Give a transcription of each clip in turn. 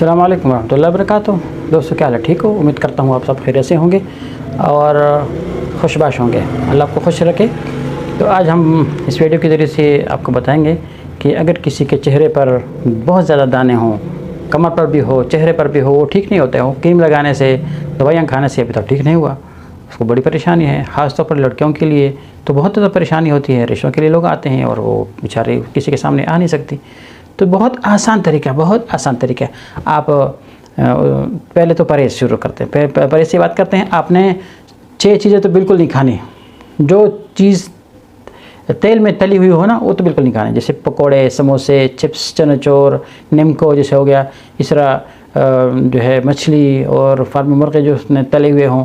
अस्सलाम वालेकुम रहमतुल्लाहि व बरकातुहू। दोस्तों क्या हाल है, ठीक हो? उम्मीद करता हूँ आप सब खैरियत से होंगे और खुशबाश होंगे। अल्लाह आपको खुश रखे। तो आज हम इस वीडियो के ज़रिए से आपको बताएंगे कि अगर किसी के चेहरे पर बहुत ज़्यादा दाने हों, कमर पर भी हो, चेहरे पर भी हो, वो ठीक नहीं होते हो, क्रीम लगाने से, दवाइयाँ खाने से अभी तक ठीक नहीं हुआ, उसको बड़ी परेशानी है। ख़ासतौर पर लड़कियों के लिए तो बहुत ज़्यादा परेशानी होती है। रिश्तों के लिए लोग आते हैं और वो बेचारे किसी के सामने आ नहीं सकती। तो बहुत आसान तरीका आप पहले तो परहेज़ शुरू करते हैं। परहेज़ से बात करते हैं। आपने 6 चीज़ें तो बिल्कुल नहीं खानी। जो चीज़ तेल में तली हुई हो ना, वो तो बिल्कुल नहीं खानी। जैसे पकोड़े, समोसे, चिप्स, चनाचोर, निमको जैसे हो गया, इस तरह जो है मछली और फार्मी मुर्गे जो उसने तले हुए हों,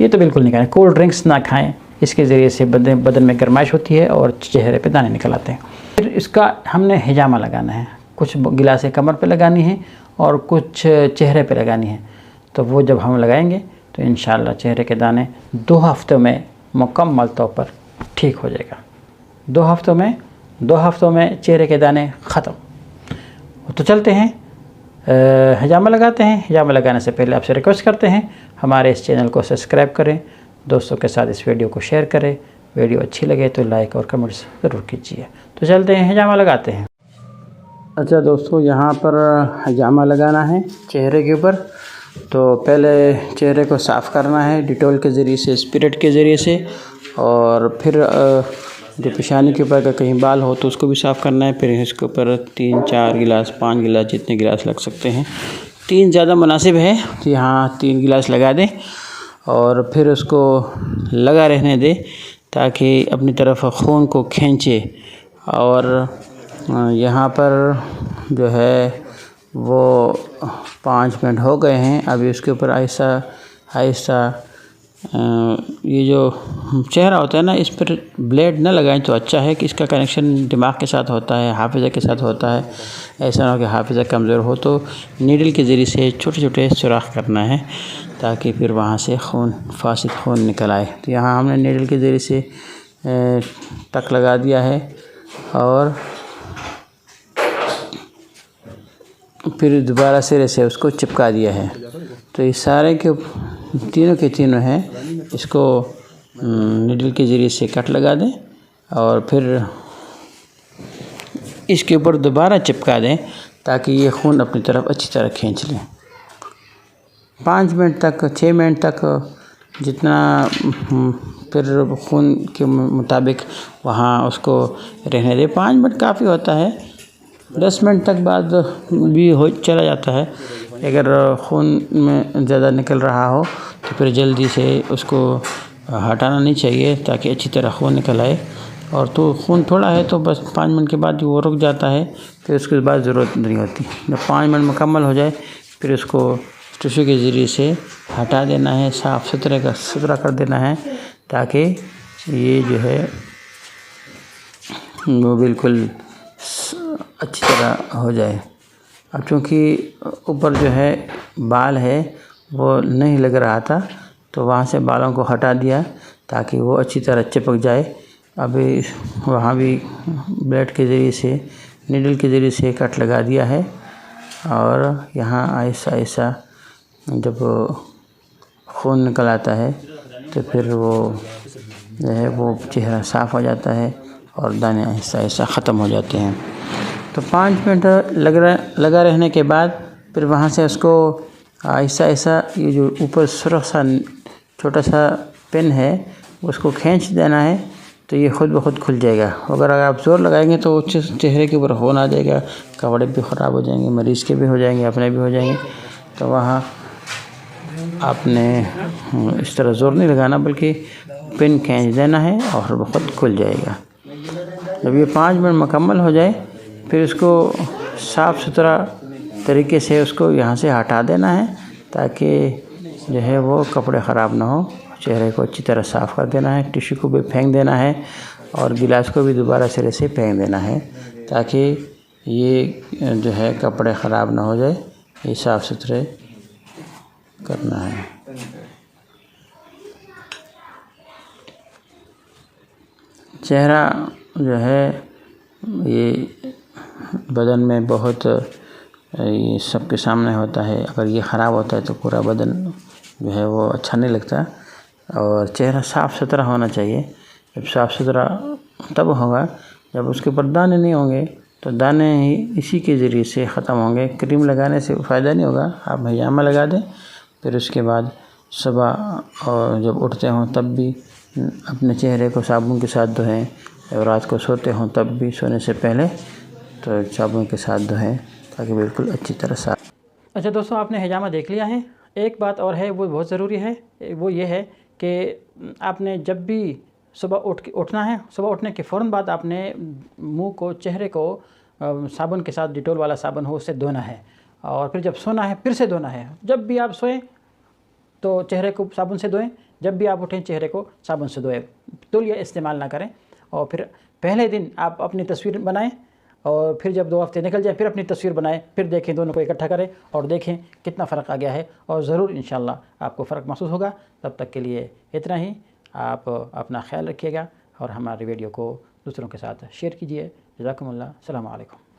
ये तो बिल्कुल नहीं खाएं। कोल्ड ड्रिंक्स ना खाएं, इसके ज़रिए से बदन में गर्माइश होती है और चेहरे पे दाने निकल आते हैं। फिर इसका हमने हिजामा लगाना है। कुछ गिलासें कमर पे लगानी है और कुछ चेहरे पे लगानी है। तो वो जब हम लगाएंगे तो इंशाल्लाह चेहरे के दाने 2 हफ्तों में मुकम्मल तौर पर ठीक हो जाएगा। 2 हफ्तों में चेहरे के दाने ख़त्म। तो चलते हैं हिजामा लगाते हैं। हिजामा लगाने से पहले आपसे रिक्वेस्ट करते हैं हमारे इस चैनल को सब्सक्राइब करें, दोस्तों के साथ इस वीडियो को शेयर करें, वीडियो अच्छी लगे तो लाइक और कमेंट्स ज़रूर कीजिए। तो चलते हैं हिजामा लगाते हैं। अच्छा दोस्तों, यहाँ पर हिजामा लगाना है चेहरे के ऊपर। तो पहले चेहरे को साफ़ करना है डिटॉल के ज़रिए से, स्पिरिट के ज़रिए से, और फिर जो पेशानी के ऊपर अगर कहीं बाल हो तो उसको भी साफ़ करना है। फिर इसके ऊपर 3-4 गिलास, 5 गिलास, जितने गिलास लग सकते हैं। 3 ज़्यादा मुनासिब है तो यहाँ 3 गिलास लगा दें और फिर उसको लगा रहने दें ताकि अपनी तरफ खून को खींचे। और यहाँ पर जो है वो 5 मिनट हो गए हैं। अभी उसके ऊपर आहिस्ता ये जो चेहरा होता है ना, इस पर ब्लेड न लगाएं तो अच्छा है कि इसका कनेक्शन दिमाग के साथ होता है, हाफिज़ा के साथ होता है। ऐसा ना हो कि हाफिज़ा कमज़ोर हो। तो नीडल के ज़रिए से छोटे छोटे सुराख करना है ताकि फिर वहाँ से फासिद खून निकल आए। तो यहाँ हमने नीडल के ज़रिए से टक लगा दिया है और फिर दोबारा सिरे से उसको चिपका दिया है। तो ये सारे के तीनों हैं, इसको नीडल के ज़रिए से कट लगा दें और फिर इसके ऊपर दोबारा चिपका दें ताकि ये खून अपनी तरफ अच्छी तरह खींच लें। 5 मिनट तक, 6 मिनट तक, जितना फिर खून के मुताबिक वहाँ उसको रहने दें। 5 मिनट काफ़ी होता है। 10 मिनट तक बाद भी हो चला जाता है। अगर खून में ज़्यादा निकल रहा हो तो फिर जल्दी से उसको हटाना नहीं चाहिए ताकि अच्छी तरह खून निकल आए। और तो खून थोड़ा है तो बस 5 मिनट के बाद वो रुक जाता है, फिर उसके बाद ज़रूरत नहीं होती। जब 5 मिनट मुकम्मल हो जाए फिर उसको टिश्यू के ज़रिए से हटा देना है, साफ़ सुथरा कर देना है ताकि ये जो है वो बिल्कुल अच्छी तरह हो जाए। अब चूँकि ऊपर जो है बाल है वो नहीं लग रहा था तो वहाँ से बालों को हटा दिया ताकि वो अच्छी तरह चिपक जाए। अभी वहाँ भी ब्लेड के ज़रिए से, नीडल के ज़रिए से कट लगा दिया है और यहाँ आहिस्ता जब खून निकल आता है तो फिर वो जो है वो चेहरा साफ़ हो जाता है और दाने आहिस्ता ख़त्म हो जाते हैं। तो 5 मिनट लगा रहने के बाद फिर वहाँ से उसको आहिस्ता ये जो ऊपर सुरख सा छोटा सा पिन है उसको खींच देना है तो ये खुद ब खुद खुल जाएगा। अगर आप ज़ोर लगाएंगे तो चेहरे के ऊपर खून आ जाएगा, कपड़े भी ख़राब हो जाएंगे, मरीज़ के भी हो जाएंगे, अपने भी हो जाएंगे। तो वहाँ आपने इस तरह ज़ोर नहीं लगाना बल्कि पिन खींच देना है और वो खुद खुल जाएगा। जब ये 5 मिनट मुकम्मल हो जाए फिर उसको साफ़ सुथरा तरीके से उसको यहाँ से हटा देना है ताकि जो है वो कपड़े ख़राब ना हो। चेहरे को अच्छी तरह साफ़ कर देना है, टिश्यू को भी फेंक देना है और गिलास को भी दोबारा सिरे से फेंक देना है ताकि ये जो है कपड़े ख़राब ना हो जाए। ये साफ़ सुथरे करना है। चेहरा जो है ये बदन में बहुत ये सबके सामने होता है। अगर ये ख़राब होता है तो पूरा बदन जो है वो अच्छा नहीं लगता। और चेहरा साफ़ सुथरा होना चाहिए। जब साफ़ सुथरा तब होगा जब उसके ऊपर दाने नहीं होंगे, तो दाने ही इसी के ज़रिए से ख़त्म होंगे। क्रीम लगाने से फ़ायदा नहीं होगा, आप हिजामा लगा दें। फिर उसके बाद सुबह और जब उठते हों तब भी अपने चेहरे को साबुन के साथ धोएं, और रात को सोते हों तब भी सोने से पहले तो साबुन के साथ धोएं, ताकि बिल्कुल अच्छी तरह साफ। अच्छा दोस्तों, आपने हिजामा देख लिया है। एक बात और है, वो बहुत ज़रूरी है, वो ये है कि आपने जब भी सुबह उठना है, सुबह उठने के फ़ौरन बाद आपने मुंह को, चेहरे को साबुन के साथ, डिटॉल वाला साबुन हो उससे धोना है। और फिर जब सोना है फिर से धोना है। जब भी आप सोएं तो चेहरे को साबुन से धोएं, जब भी आप उठें चेहरे को साबुन से धोएं, तौलिया इस्तेमाल ना करें। और फिर पहले दिन आप अपनी तस्वीर बनाएं, और फिर जब 2 हफ्ते निकल जाए फिर अपनी तस्वीर बनाएं, फिर देखें, दोनों को इकट्ठा करें और देखें कितना फ़र्क आ गया है। और ज़रूर इंशाल्लाह आपको फ़र्क महसूस होगा। तब तक के लिए इतना ही। आप अपना ख्याल रखिएगा और हमारी वीडियो को दूसरों के साथ शेयर कीजिए। जज़ाकुमुल्लाह। अस्सलामु अलैकुम।